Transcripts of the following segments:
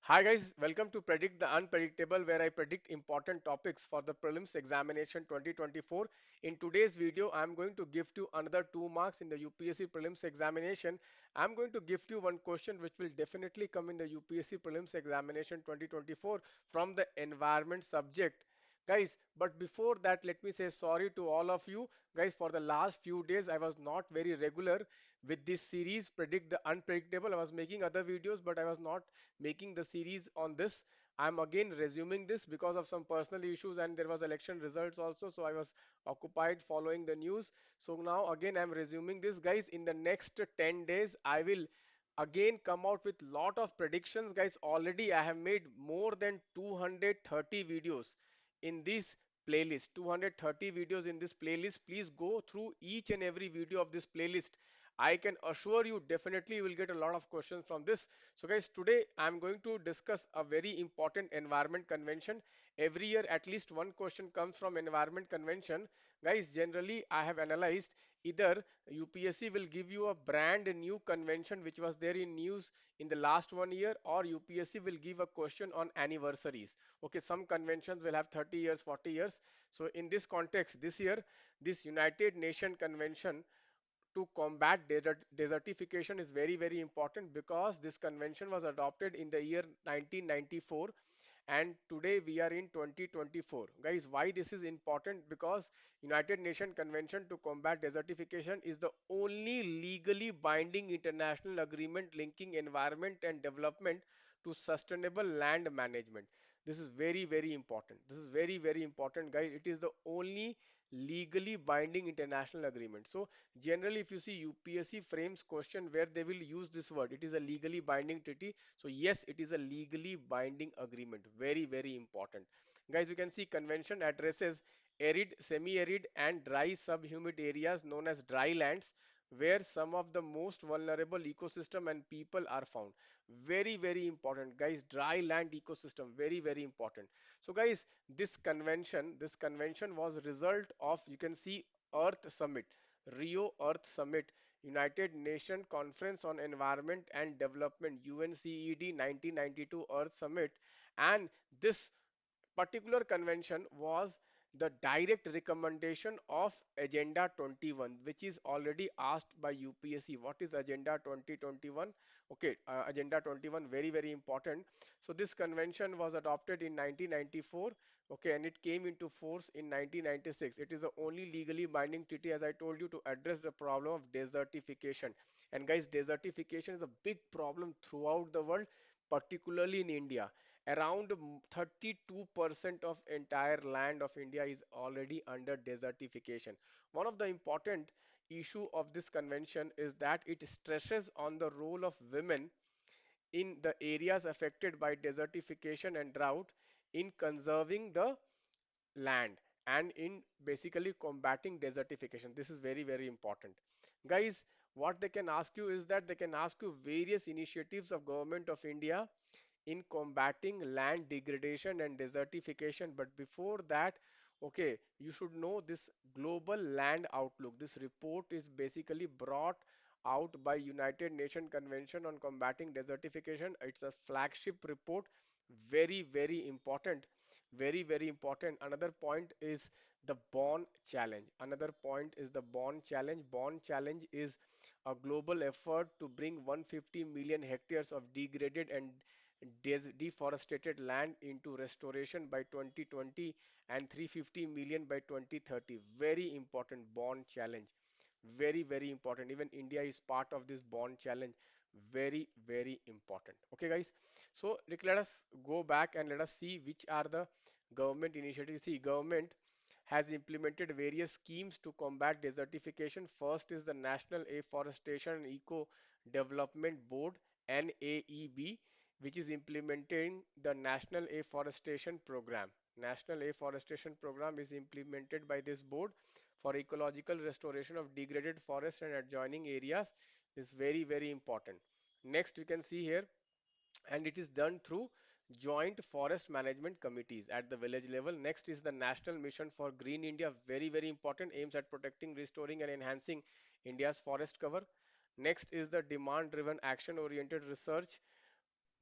Hi guys, welcome to Predict the Unpredictable, where I predict important topics for the prelims examination 2024. In today's video, I'm going to gift you another 2 marks in the UPSC prelims examination. I'm going to gift you one question which will definitely come in the UPSC prelims examination 2024 from the environment subject. Guys, but before that, let me say sorry to all of you. Guys, for the last few days, I was not very regular with this series, Predict the Unpredictable. I was making other videos, but I was not making the series on this. I'm again resuming this because of some personal issues and there was election results also. So I was occupied following the news. So now again I'm resuming this, guys. In the next 10 days, I will again come out with lot of predictions, guys. Already I have made more than 230 videos in this playlist. 230 videos in this playlist. Please go through each and every video of this playlist. I can assure you definitely you will get a lot of questions from this. So guys, today I'm going to discuss a very important environment convention. Every year at least one question comes from environment convention. Guys, generally I have analyzed either UPSC will give you a brand new convention which was there in news in the last 1 year, or UPSC will give a question on anniversaries. Okay, some conventions will have 30 years, 40 years. So in this context, this year, this United Nation Convention to combat desertification is very, very important because this convention was adopted in the year 1994 and today we are in 2024. Guys, why this is important? Because United Nations Convention to combat desertification is the only legally binding international agreement linking environment and development to sustainable land management. This is very, very important. This is very, very important, guys. It is the only legally binding international agreement. So generally, if you see UPSC frames question where they will use this word, it is a legally binding treaty. So yes, it is a legally binding agreement. Very, very important. Guys, you can see convention addresses arid, semi-arid and dry subhumid areas known as dry lands where some of the most vulnerable ecosystem and people are found. Very, very important, guys. Dry land ecosystem, very, very important. So guys, this convention was result of, you can see, Earth Summit, Rio Earth Summit, United Nations Conference on Environment and Development, UNCED 1992 Earth Summit, and this particular convention was the direct recommendation of Agenda 21, which is already asked by UPSC. What is Agenda 2021? Okay, Agenda 21, very, very important. So this convention was adopted in 1994, okay, and it came into force in 1996. It is the only legally binding treaty, as I told you, to address the problem of desertification. And guys, desertification is a big problem throughout the world, particularly in India. Around 32% of entire land of India is already under desertification. One of the important issue of this convention is that it stresses on the role of women in the areas affected by desertification and drought in conserving the land and in basically combating desertification. This is very, very important. Guys, what they can ask you is that they can ask you various initiatives of government of India in combating land degradation and desertification. But before that, okay, you should know this global land outlook. This report is basically brought out by United Nations Convention on Combating Desertification. It's a flagship report, very, very important, very, very important. Another point is the Bonn Challenge. Another point is the Bonn Challenge. Bonn Challenge is a global effort to bring 150 million hectares of degraded and deforested land into restoration by 2020 and 350 million by 2030. Very important Bonn Challenge. Very, very important. Even India is part of this Bonn Challenge. Very, very important. Okay, guys. So let us go back and let us see which are the government initiatives. See, government has implemented various schemes to combat desertification. First is the National Afforestation and Eco Development Board, NAEB, which is implementing the National Afforestation Program. National Afforestation Program is implemented by this board for ecological restoration of degraded forests and adjoining areas. This is very, very important. Next, you can see here, and it is done through joint forest management committees at the village level. Next is the National Mission for Green India, very, very important, aims at protecting, restoring and enhancing India's forest cover. Next is the demand driven action oriented research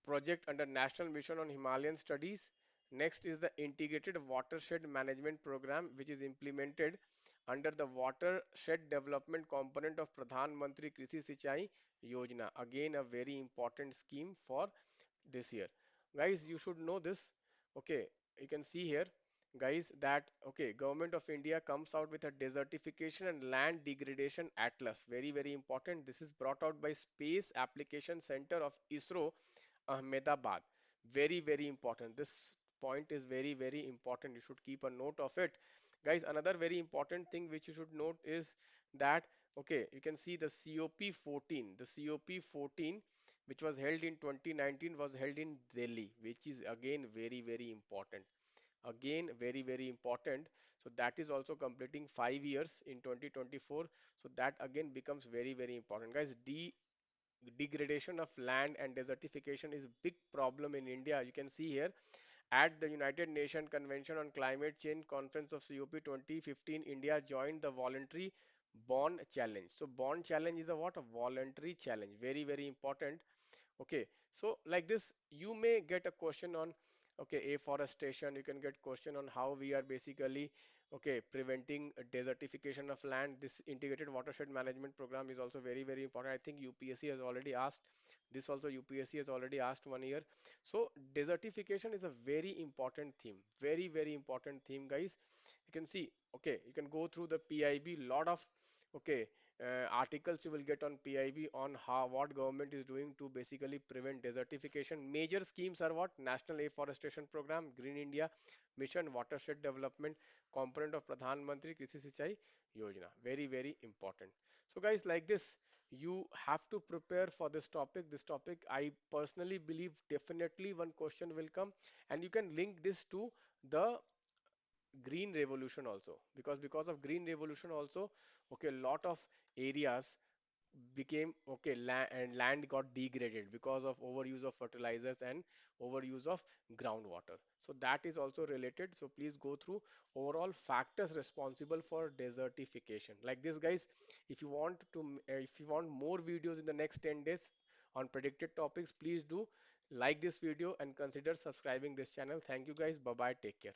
project under National Mission on Himalayan Studies. Next is the Integrated Watershed Management Program, which is implemented under the Watershed Development component of Pradhan Mantri Krishi Sinchai Yojana. Again, a very important scheme for this year. Guys, you should know this. Okay, you can see here, guys, that okay, Government of India comes out with a desertification and land degradation atlas. Very, very important. This is brought out by Space Application Center of ISRO, Ahmedabad. Very, very important. This point is very, very important. You should keep a note of it. Guys, another very important thing which you should note is that, okay, you can see the COP14. The COP14, which was held in 2019, was held in Delhi, which is again very, very important. Again, very, very important. So that is also completing 5 years in 2024. So that again becomes very, very important. Guys, degradation of land and desertification is a big problem in India. You can see here at the United Nations Convention on Climate Change Conference of COP 2015, India joined the voluntary bond challenge. So bond challenge is a what? A voluntary challenge. Very, very important. Okay, so like this, you may get a question on, okay, afforestation. You can get question on how we are basically, okay, preventing desertification of land. This integrated watershed management program is also very, very important. I think UPSC has already asked this also. UPSC has already asked 1 year. So desertification is a very important theme. Very, very important theme, guys. You can see, okay, you can go through the PIB, lot of, okay, articles you will get on PIB on how what government is doing to basically prevent desertification. Major schemes are what? National Afforestation Program, Green India Mission, Watershed Development component of Pradhan Mantri Krishi Sinchai Yojana. Very, very important. So guys, like this, you have to prepare for this topic. This topic, I personally believe definitely one question will come, and you can link this to the green revolution also, because of green revolution also, okay, a lot of areas became, okay, land got degraded because of overuse of fertilizers and overuse of groundwater. So that is also related. So please go through overall factors responsible for desertification like this, guys. If you want to if you want more videos in the next 10 days on predicted topics, please do like this video and consider subscribing this channel. Thank you, guys. Bye bye, take care.